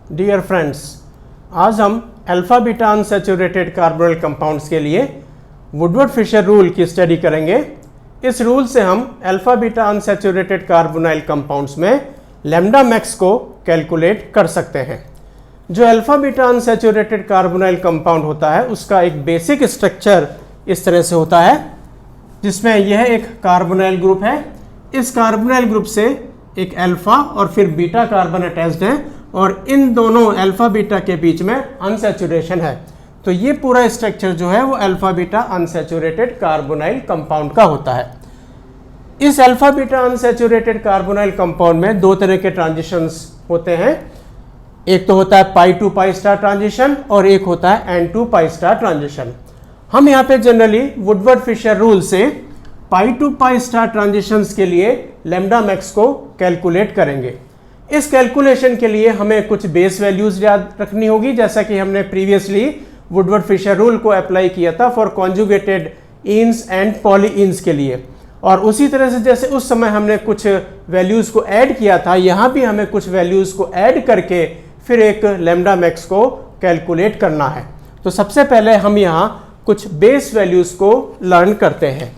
Dear friends, आज हम alpha beta unsaturated carbonyl compounds के लिए वुडवर्ड फिशर रूल की स्टडी करेंगे। इस रूल से हम alpha beta unsaturated carbonyl compounds में लैम्डा मैक्स को कैलकुलेट कर सकते हैं। जो alpha beta unsaturated carbonyl compound होता है उसका एक बेसिक स्ट्रक्चर इस तरह से होता है, जिसमें यह एक कार्बोनाइल ग्रुप है। इस कार्बोनाइल ग्रुप से एक अल्फा और फिर बीटा कार्बन अटैच्ड है और इन दोनों अल्फा बीटा के बीच में अनसैचुरेशन है। तो ये पूरा स्ट्रक्चर जो है वो alpha beta unsaturated carbonyl compound का होता है। इस alpha beta unsaturated carbonyl compound में दो तरह के ट्रांजिशंस होते हैं। एक तो होता है pi to pi star transition और एक होता है n to pi star transition. हम यहाँ पे जनरली वुडवर्ड फिशर रूल से pi to pi star transitions के लिए लैम्डा मैक्स को कैलकुलेट करेंगे। इस कैलकुलेशन के लिए हमें कुछ बेस वैल्यूज याद रखनी होगी, जैसा कि हमने प्रीवियसली वुडवर्ड फिशर रूल को अप्लाई किया था फॉर कॉन्जुगेटेड इन्स एंड पॉलीइन्स के लिए। और उसी तरह से जैसे उस समय हमने कुछ वैल्यूज को ऐड किया था, यहाँ भी हमें कुछ वैल्यूज को ऐड करके फिर एक लैम्डा मैक्स को कैलकुलेट करना है। तो सबसे पहले हम यहाँ कुछ बेस वैल्यूज को लर्न करते हैं।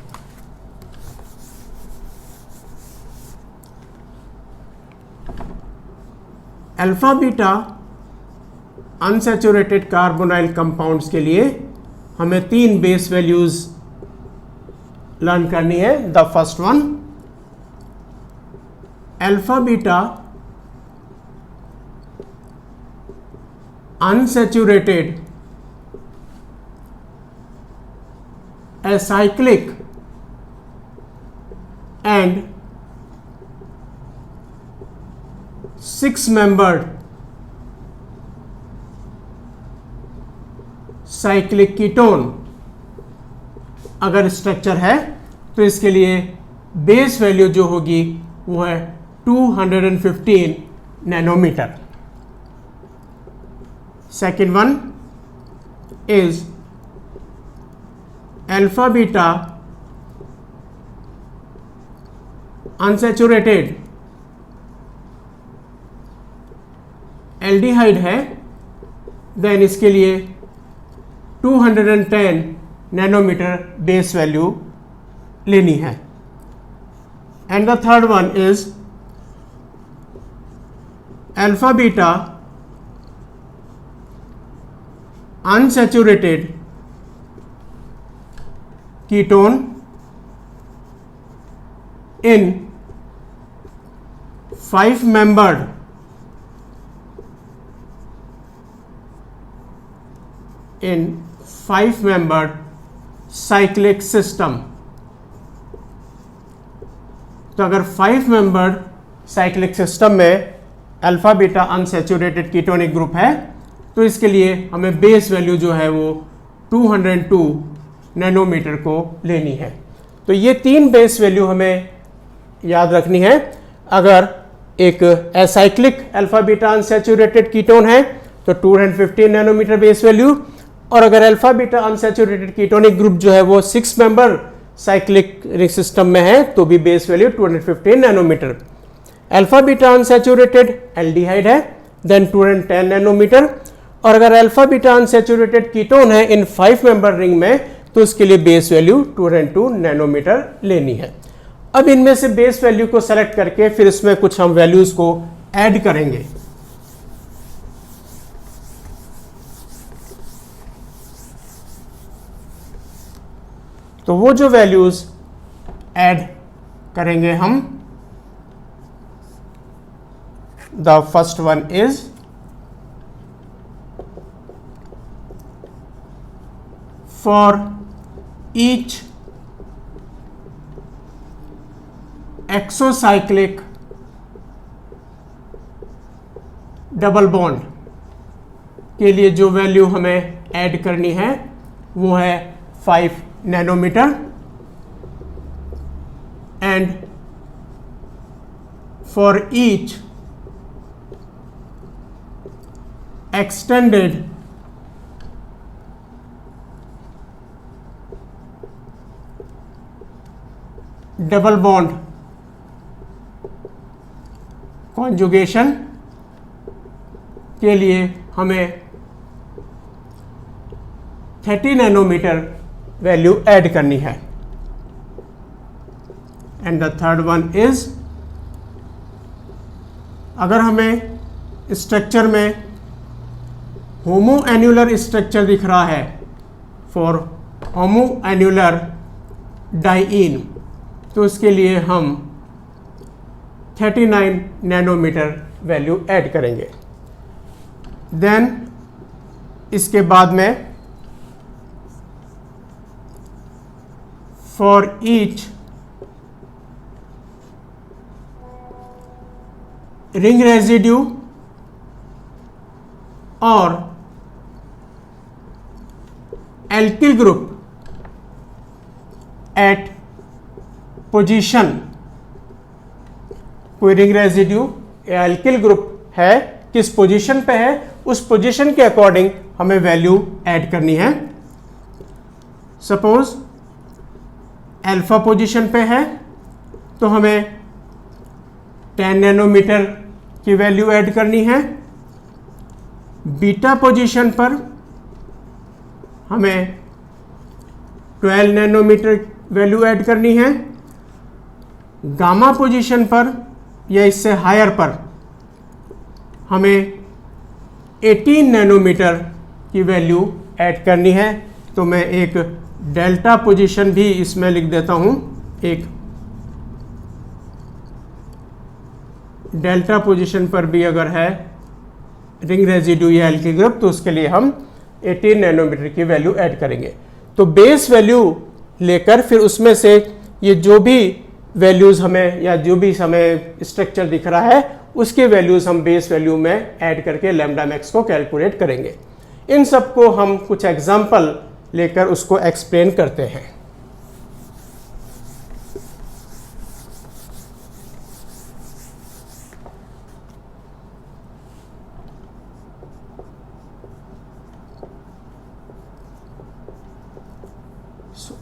Alpha beta unsaturated carbonyl compounds के लिए हमें तीन बेस वैल्यूज लर्न करनी है। The first one, alpha beta unsaturated acyclic and 6-membered cyclic ketone अगर स्ट्रक्चर है तो इसके लिए बेस वैल्यू जो होगी वो है 215 nanometre. Second one is alpha beta unsaturated aldehyde है, देन इसके लिए 210 नैनोमीटर बेस वैल्यू लेनी है। And the third one is alpha beta unsaturated ketone in 5-membered cyclic system. तो अगर 5-membered साइक्लिक सिस्टम में alpha beta unsaturated ketonic group है तो इसके लिए हमें बेस वैल्यू जो है वो 202 नैनोमीटर को लेनी है। तो ये तीन बेस वैल्यू हमें याद रखनी है। अगर एक acyclic alpha beta unsaturated ketone है तो 215 नैनोमीटर बेस वैल्यू, और अगर alpha beta unsaturated ketonic group जो है वो 6-member साइक्लिक सिस्टम में है तो भी base value 215 nanometre. Alpha beta unsaturated aldehyde है देन 210 नैनोमीटर, और अगर अल्फा बीटा अनसैचुरेटेड कीटोन है इन 5-member रिंग में तो उसके लिए बेस वैल्यू 202 नैनोमीटर लेनी है। अब इनमें से बेस वैल्यू को सेलेक्ट करके फिर इसमें कुछ हम वैल्यूज को ऐड करेंगे। तो वो जो वैल्यूज ऐड करेंगे हम, the first one is for each exocyclic double bond के लिए जो वैल्यू हमें ऐड करनी है वो है 5 nanometre. And for each extended double bond conjugation के लिए हमें 30 नैनोमीटर वैल्यू ऐड करनी है। And the third one is, अगर हमें स्ट्रक्चर में होमो एन्युलर स्ट्रक्चर दिख रहा है फॉर होमो एन्युलर डाइईन, तो उसके लिए हम 39 नैनोमीटर वैल्यू ऐड करेंगे। देन इसके बाद में फॉर ईच रिंग रेजिड्यू और एल्किल ग्रुप एट पोजीशन, कोई रिंग रेजिड्यू या एल्किल ग्रुप है, किस पोजीशन पे है, उस पोजीशन के अकॉर्डिंग हमें वैल्यू ऐड करनी है। सपोज अल्फा पोजीशन पे है तो हमें 10 नैनोमीटर की वैल्यू ऐड करनी है। बीटा पोजीशन पर हमें 12 नैनोमीटर वैल्यू ऐड करनी है। गामा पोजीशन पर या इससे हायर पर हमें 18 नैनोमीटर की वैल्यू ऐड करनी है। तो मैं एक डेल्टा पोजीशन भी इसमें लिख देता हूं, एक डेल्टा पोजीशन पर भी अगर है रिंग रेजिड्यू या एल्किल ग्रुप, तो उसके लिए हम 18 नैनोमीटर की वैल्यू ऐड करेंगे। तो बेस वैल्यू लेकर फिर उसमें से ये जो भी वैल्यूज़ हमें या जो भी हमें स्ट्रक्चर दिख रहा है उसके वैल्यूज़ हम बेस वैल्यू में ऐड करके लैम्डा मैक्स को कैलकुलेट करेंगे। इन सब को हम कुछ एग्जाम्पल लेकर उसको एक्सप्लेन करते हैं।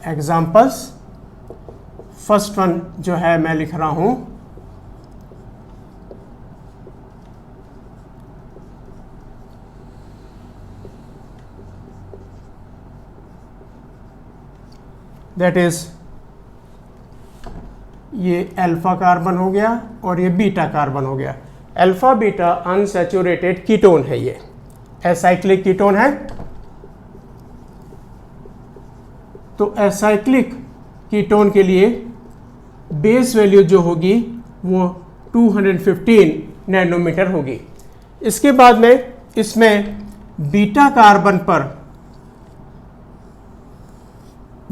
एग्जाम्पल्स, फर्स्ट वन जो है मैं लिख रहा हूं, दैट इज ये अल्फा कार्बन हो गया और ये बीटा कार्बन हो गया। अल्फा बीटा अनसैचुरेटेड कीटोन है, ये एसाइक्लिक कीटोन है। तो एसाइक्लिक कीटोन के लिए बेस वैल्यू जो होगी वो 215 नैनोमीटर होगी। इसके बाद में इसमें बीटा कार्बन पर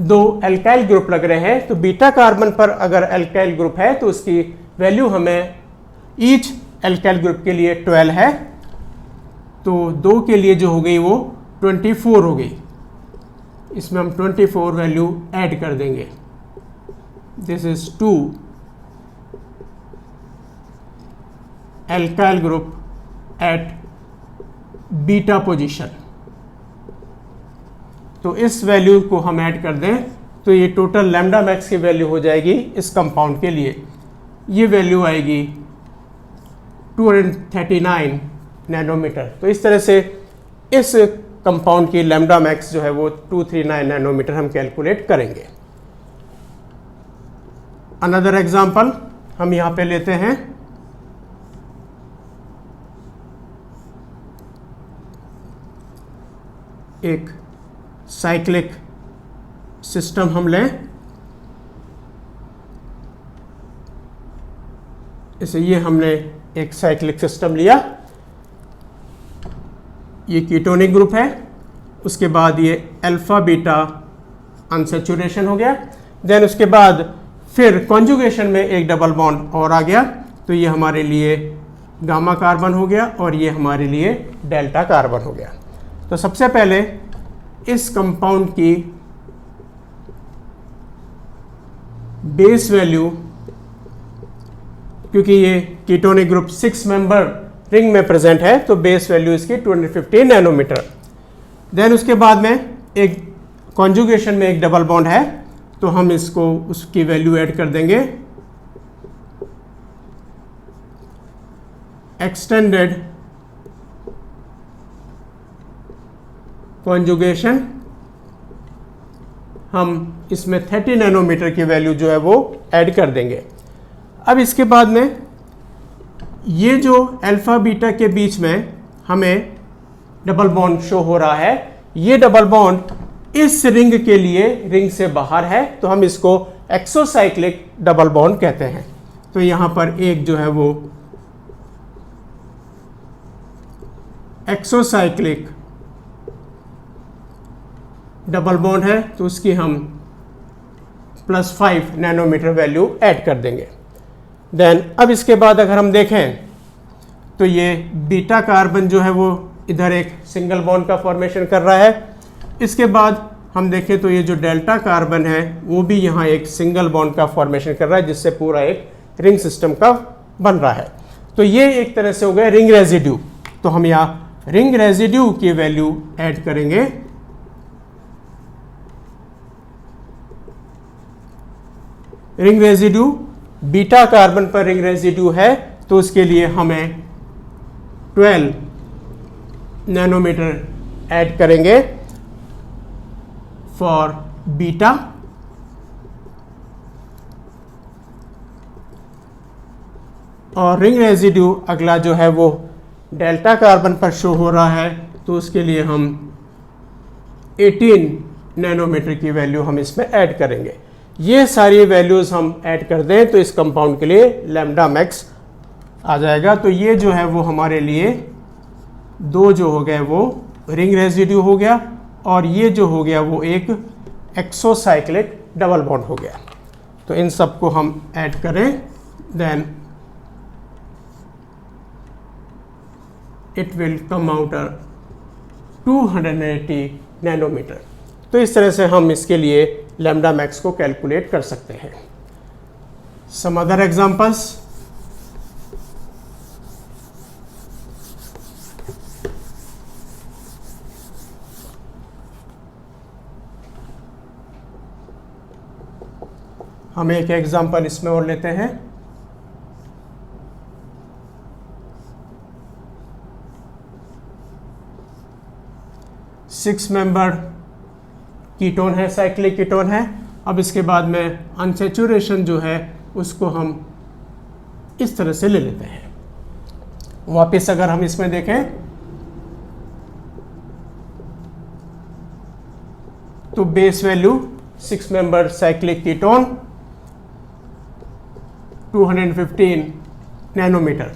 दो एल्काइल ग्रुप लग रहे हैं, तो बीटा कार्बन पर अगर एल्काइल ग्रुप है तो उसकी वैल्यू हमें ईच एल्काइल ग्रुप के लिए 12 है, तो दो के लिए जो हो गई वो 24 हो गई। इसमें हम 24 वैल्यू ऐड कर देंगे। This is 2 alkyl group at beta position. तो इस वैल्यू को हम ऐड कर दें तो ये टोटल लैम्डा मैक्स की वैल्यू हो जाएगी इस कंपाउंड के लिए, ये वैल्यू आएगी 239 नैनोमीटर। तो इस तरह से इस कंपाउंड की लैम्डा मैक्स जो है वो 239 नैनोमीटर हम कैलकुलेट करेंगे। अनदर एग्जांपल हम यहां पे लेते हैं, एक साइक्लिक सिस्टम हम लें, इसे ये हमने एक साइक्लिक सिस्टम लिया, ये कीटोनिक ग्रुप है, उसके बाद ये अल्फा बीटा अनसैचुरेशन हो गया, देन उसके बाद फिर कॉन्जुगेशन में एक डबल बॉन्ड और आ गया, तो ये हमारे लिए गामा कार्बन हो गया और ये हमारे लिए डेल्टा कार्बन हो गया। तो सबसे पहले इस कंपाउंड की बेस वैल्यू, क्योंकि ये कीटोनिक ग्रुप 6 मेंबर रिंग में प्रेजेंट है, तो बेस वैल्यू इसकी 215 नैनोमीटर। देन उसके बाद में एक कॉन्जुगेशन में एक डबल बॉन्ड है, तो हम इसको उसकी वैल्यू ऐड कर देंगे, एक्सटेंडेड कॉन्जुगेशन हम इसमें 30 नैनोमीटर की वैल्यू जो है वो ऐड कर देंगे। अब इसके बाद में ये जो अल्फा बीटा के बीच में हमें डबल बॉन्ड शो हो रहा है, ये डबल बॉन्ड इस रिंग के लिए रिंग से बाहर है, तो हम इसको एक्सोसाइक्लिक डबल बॉन्ड कहते हैं। तो यहां पर एक जो है वो एक्सोसाइक्लिक डबल बॉन्ड है, तो उसकी हम +5 नैनोमीटर वैल्यू ऐड कर देंगे। देन अब इसके बाद अगर हम देखें तो ये बीटा कार्बन जो है वो इधर एक सिंगल बॉन्ड का फॉर्मेशन कर रहा है। इसके बाद हम देखें तो ये जो डेल्टा कार्बन है वो भी यहाँ एक सिंगल बॉन्ड का फॉर्मेशन कर रहा है, जिससे पूरा एक रिंग सिस्टम का बन रहा है। तो ये एक तरह से हो गया रिंग रेजिड्यू। तो हम यहाँ रिंग रेजिड्यू की वैल्यू ऐड करेंगे। रिंग रेजिड्यू, बीटा कार्बन पर रिंग रेजिड्यू है, तो उसके लिए हमें 12 नैनोमीटर ऐड करेंगे फॉर बीटा। और रिंग रेजिड्यू अगला जो है वो डेल्टा कार्बन पर शो हो रहा है, तो उसके लिए हम 18 नैनोमीटर की वैल्यू हम इसमें ऐड करेंगे। ये सारी वैल्यूज़ हम ऐड कर दें तो इस कंपाउंड के लिए लैम्डा मैक्स आ जाएगा। तो ये जो है वो हमारे लिए दो जो हो गए वो रिंग रेजिड्यू हो गया, और ये जो हो गया वो एक एक्सोसाइक्लिक डबल बॉन्ड हो गया। तो इन सब को हम ऐड करें, then it will come out 280 nanometre. तो इस तरह से हम इसके लिए लैम्डा मैक्स को कैलकुलेट कर सकते हैं। सम अदर एग्जांपल्स, हम एक एग्जांपल इसमें और लेते हैं। सिक्स मेंबर कीटोन है, साइक्लिक कीटोन है। अब इसके बाद में अनसैचुरेशन जो है उसको हम इस तरह से ले लेते हैं। वापस अगर हम इसमें देखें तो base value 6 member cyclic ketone 215 nanometre.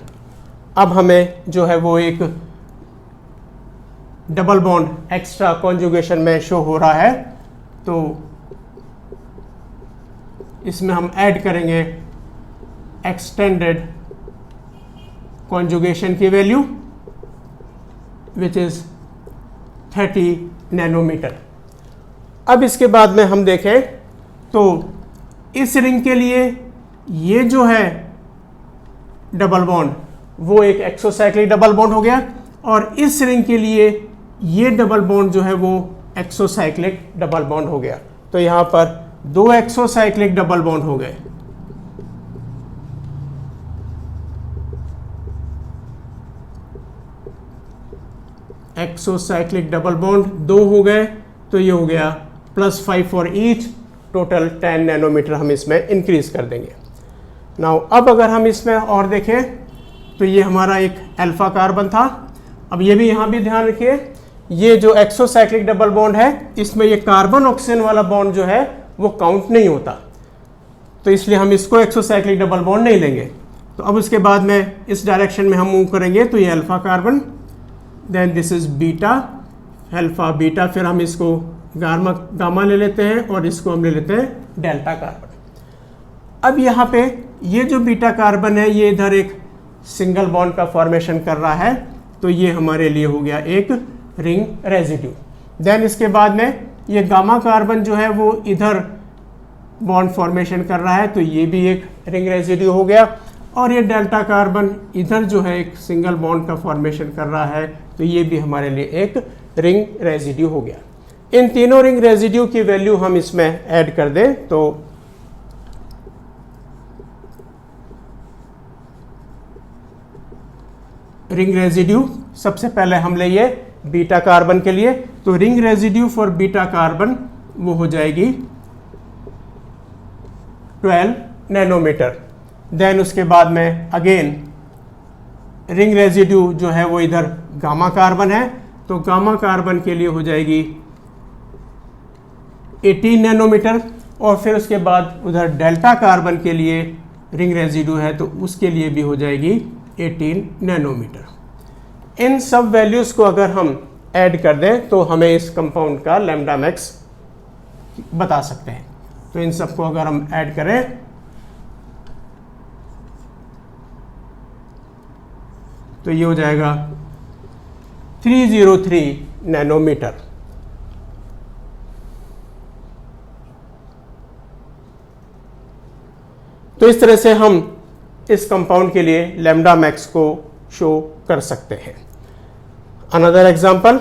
अब हमें जो है वो एक डबल बॉन्ड एक्स्ट्रा कॉन्जुगेशन में शो हो रहा है, तो इसमें हम ऐड करेंगे एक्सटेंडेड कॉन्जुगेशन की वैल्यू विच इज 30 नैनोमीटर। अब इसके बाद में हम देखें तो इस रिंग के लिए ये जो है डबल बॉन्ड वो एक एक्सोसाइक्लिक डबल बॉन्ड हो गया, और इस रिंग के लिए ये डबल बॉन्ड जो है वो एक्सोसाइक्लिक डबल बॉन्ड हो गया। तो यहाँ पर दो एक्सोसाइक्लिक डबल बॉन्ड हो गए। एक्सोसाइक्लिक डबल बॉन्ड दो हो गए, तो ये हो गया +5 फॉर ईच, टोटल 10 नैनोमीटर हम इसमें इंक्रीज कर देंगे। नाउ अब अगर हम इसमें और देखें तो ये हमारा एक अल्फा कार्बन था। अब ये भी यहाँ भी ध्यान रखिए, ये जो एक्सोसाइक्लिक डबल बॉन्ड है इसमें ये कार्बन ऑक्सीजन वाला बॉन्ड जो है वो काउंट नहीं होता, तो इसलिए हम इसको एक्सोसाइक्लिक डबल बॉन्ड नहीं लेंगे। तो अब उसके बाद में इस डायरेक्शन में हम मूव करेंगे, तो ये alpha carbon, then this is beta, alpha beta, फिर हम इसको गामा ले लेते हैं और इसको हम ले लेते हैं डेल्टा कार्बन। अब यहाँ पे ये जो बीटा कार्बन है ये इधर एक सिंगल बॉन्ड का फॉर्मेशन कर रहा है, तो ये हमारे लिए हो गया एक रिंग रेजिड्यू। देन इसके बाद में ये गामा कार्बन जो है वो इधर बॉन्ड फॉर्मेशन कर रहा है, तो ये भी एक रिंग रेजिड्यू हो गया। और ये डेल्टा कार्बन इधर जो है एक सिंगल बॉन्ड का फॉर्मेशन कर रहा है, तो ये भी हमारे लिए एक रिंग रेजिड्यू हो गया। इन तीनों रिंग रेजिड्यू की वैल्यू हम इसमें ऐड कर दें, तो रिंग रेजिड्यू सबसे पहले हम ले बीटा कार्बन के लिए, तो ring residue for beta carbon वो हो जाएगी 12 नैनोमीटर। देन उसके बाद में अगेन रिंग रेजिड्यू जो है वो इधर गामा कार्बन है, तो गामा कार्बन के लिए हो जाएगी 18 नैनोमीटर। और फिर उसके बाद उधर डेल्टा कार्बन के लिए रिंग रेजिड्यू है, तो उसके लिए भी हो जाएगी 18 नैनोमीटर। इन सब वैल्यूज़ को अगर हम ऐड कर दें तो हमें इस कंपाउंड का लैम्डा मैक्स बता सकते हैं। तो इन सब को अगर हम ऐड करें तो ये हो जाएगा 303 नैनोमीटर। तो इस तरह से हम इस कंपाउंड के लिए लैम्डा मैक्स को शो कर सकते हैं। अनदर एग्जांपल,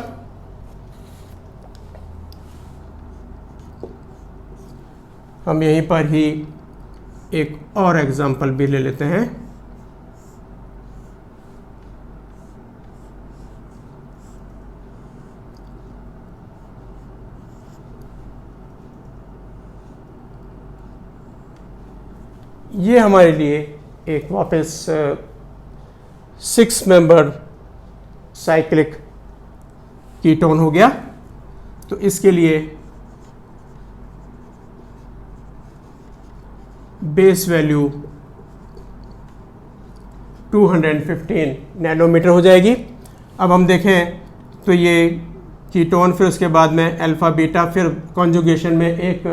हम यहीं पर ही एक और एग्जांपल भी ले लेते हैं। ये हमारे लिए एक वापस 6 मेंबर साइक्लिक कीटोन हो गया। तो इसके लिए बेस वैल्यू 215 नैनोमीटर हो जाएगी। अब हम देखें तो ये कीटोन, फिर उसके बाद में अल्फा बीटा, फिर कॉन्जुगेशन में एक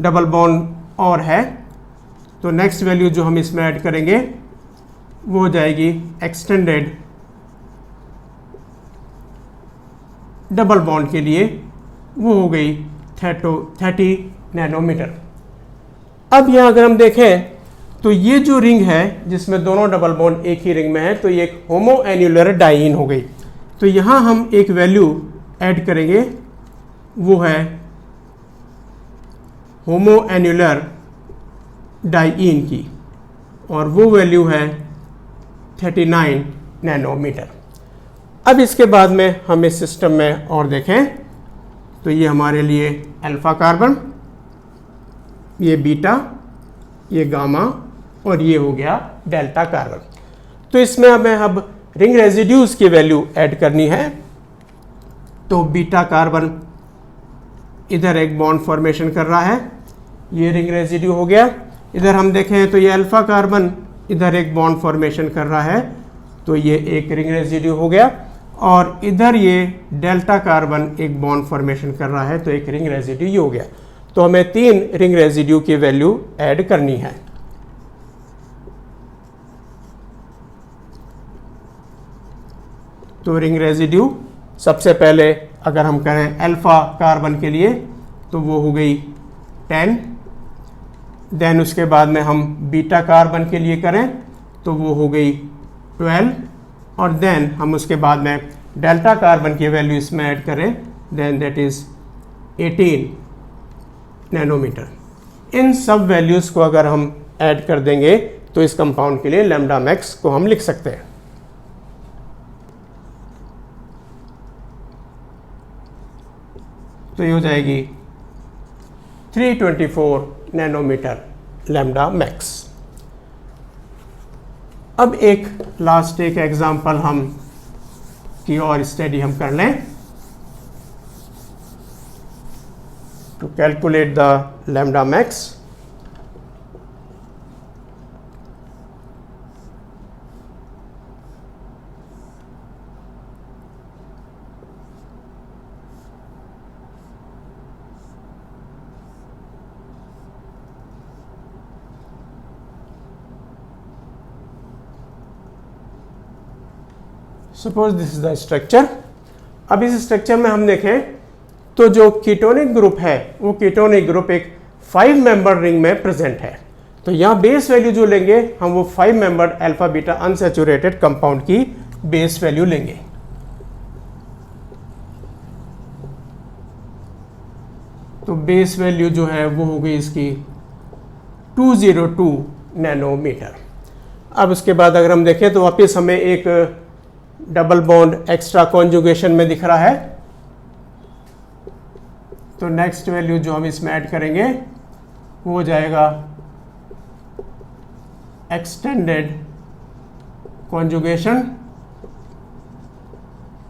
डबल बॉन्ड और है। तो नेक्स्ट वैल्यू जो हम इसमें ऐड करेंगे वो हो जाएगी एक्सटेंडेड डबल बॉन्ड के लिए, वो हो गई 30 नैनोमीटर। अब यहाँ अगर हम देखें तो ये जो रिंग है जिसमें दोनों डबल बॉन्ड एक ही रिंग में है, तो ये एक होमो एन्युलर डाइईन हो गई। तो यहाँ हम एक वैल्यू ऐड करेंगे, वो है होमो एन्युलर डाइईन की, और वो वैल्यू है 39 नैनोमीटर। अब इसके बाद में हम इस सिस्टम में और देखें तो ये हमारे लिए अल्फा कार्बन, ये बीटा, ये गामा, और ये हो गया डेल्टा कार्बन। तो इसमें हमें अब रिंग रेजिड्यूज की वैल्यू ऐड करनी है। तो बीटा कार्बन इधर एक बॉन्ड फॉर्मेशन कर रहा है, ये रिंग रेजिड्यू हो गया। इधर हम देखें तो ये अल्फा कार्बन इधर एक बॉन्ड फॉर्मेशन कर रहा है, तो ये एक रिंग रेजिड्यू हो गया। और इधर ये डेल्टा कार्बन एक बॉन्ड फॉर्मेशन कर रहा है, तो एक रिंग रेजिड्यू ये हो गया। तो हमें 3 रिंग रेजिड्यू की वैल्यू ऐड करनी है। तो रिंग रेजिड्यू सबसे पहले अगर हम करें अल्फा कार्बन के लिए तो वो हो गई 10। देन उसके बाद में हम बीटा कार्बन के लिए करें तो वो हो गई 12। और देन हम उसके बाद में डेल्टा कार्बन की वैल्यू इसमें ऐड करें, देन दैट इज़ 18 नैनोमीटर। इन सब वैल्यूज़ को अगर हम ऐड कर देंगे तो इस कंपाउंड के लिए लैम्डा मैक्स को हम लिख सकते हैं। तो ये हो जाएगी 324 नैनोमीटर लैम्डा मैक्स। अब एक लास्ट एक एग्जांपल हम की और स्टडी हम कर लें। To calculate the lambda max, suppose this is the structure. अब इस स्ट्रक्चर में हम देखें तो जो कीटोनिक ग्रुप है वो कीटोनिक ग्रुप एक 5 मेंबर रिंग में प्रेजेंट है। तो यहाँ बेस वैल्यू जो लेंगे हम वो 5 member alpha beta unsaturated compound की बेस वैल्यू लेंगे। तो बेस वैल्यू जो है वो हो गई इसकी 202 नैनोमीटर। अब उसके बाद अगर हम देखें तो वापस हमें एक डबल बॉन्ड एक्स्ट्रा कॉन्जुगेशन में दिख रहा है। तो नेक्स्ट वैल्यू जो हम इसमें ऐड करेंगे वो हो जाएगा extended conjugation,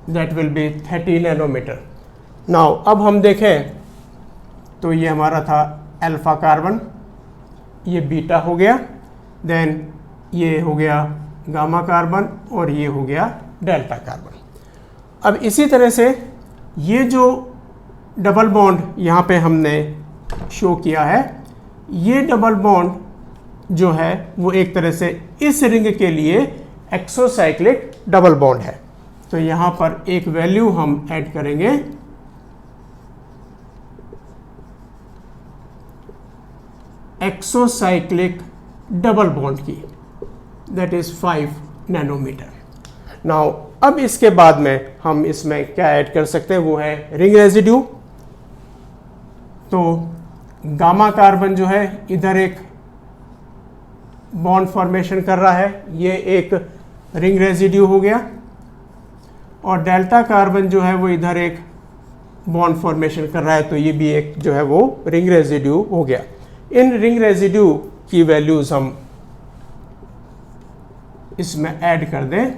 that will be 30 nanometre. Now अब हम देखें तो ये हमारा था अल्फा कार्बन, ये बीटा हो गया, देन ये हो गया गामा कार्बन और ये हो गया डेल्टा कार्बन। अब इसी तरह से ये जो डबल बॉन्ड यहाँ पे हमने शो किया है, ये डबल बॉन्ड जो है वो एक तरह से इस रिंग के लिए एक्सोसाइक्लिक डबल बॉन्ड है। तो यहाँ पर एक वैल्यू हम ऐड करेंगे, एक्सोसाइक्लिक डबल बॉन्ड की, दैट इज 5 नैनोमीटर। नाउ अब इसके बाद में हम इसमें क्या ऐड कर सकते हैं वो है रिंग रेजिड्यू। तो गामा कार्बन जो है इधर एक बॉन्ड फॉर्मेशन कर रहा है, ये एक रिंग रेजिड्यू हो गया, और डेल्टा कार्बन जो है वो इधर एक बॉन्ड फॉर्मेशन कर रहा है, तो ये भी एक जो है वो रिंग रेजिड्यू हो गया। इन रिंग रेजिड्यू की वैल्यूज हम इसमें ऐड कर दें।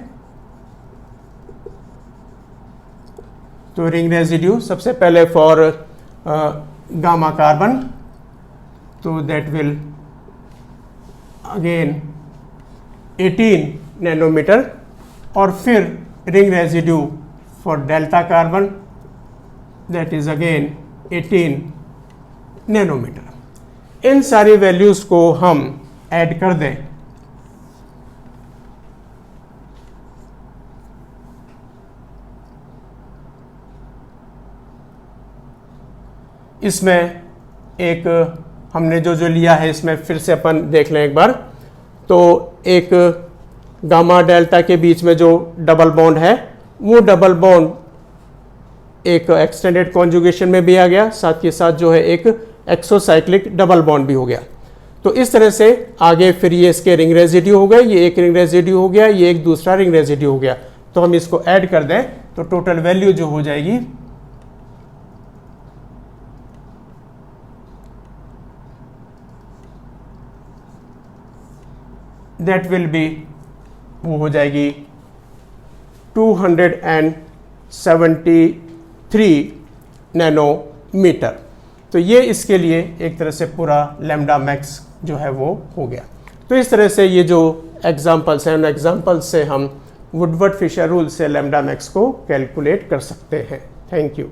तो रिंग रेजिड्यू सबसे पहले फॉर गामा कार्बन, तो दैट विल अगेन 18 नैनोमीटर, और फिर ring residue for delta carbon, that is again 18 nanometre. इन सारी वैल्यूज को हम ऐड कर दें। इसमें एक हमने जो लिया है इसमें फिर से अपन देख लें एक बार। तो एक गामा डेल्टा के बीच में जो डबल बॉन्ड है वो डबल बॉन्ड एक एक्सटेंडेड कॉन्जुगेशन में भी आ गया, साथ के साथ जो है एक एक्सोसाइक्लिक डबल बॉन्ड भी हो गया। तो इस तरह से आगे फिर ये इसके रिंग रेजिड्यू हो गए, ये एक रिंग रेजिड्यू हो गया, ये एक दूसरा रिंग रेजिड्यू हो गया। तो हम इसको ऐड कर दें तो टोटल वैल्यू जो हो जाएगी दैट विल बी, वो हो जाएगी 273 नैनोमीटर। तो ये इसके लिए एक तरह से पूरा लैम्डा मैक्स जो है वो हो गया। तो इस तरह से ये जो एग्जाम्पल्स हैं उन एग्जाम्पल्स से हम वुडवर्ड फिशर रूल से लैम्डा मैक्स को कैलकुलेट कर सकते हैं। Thank you.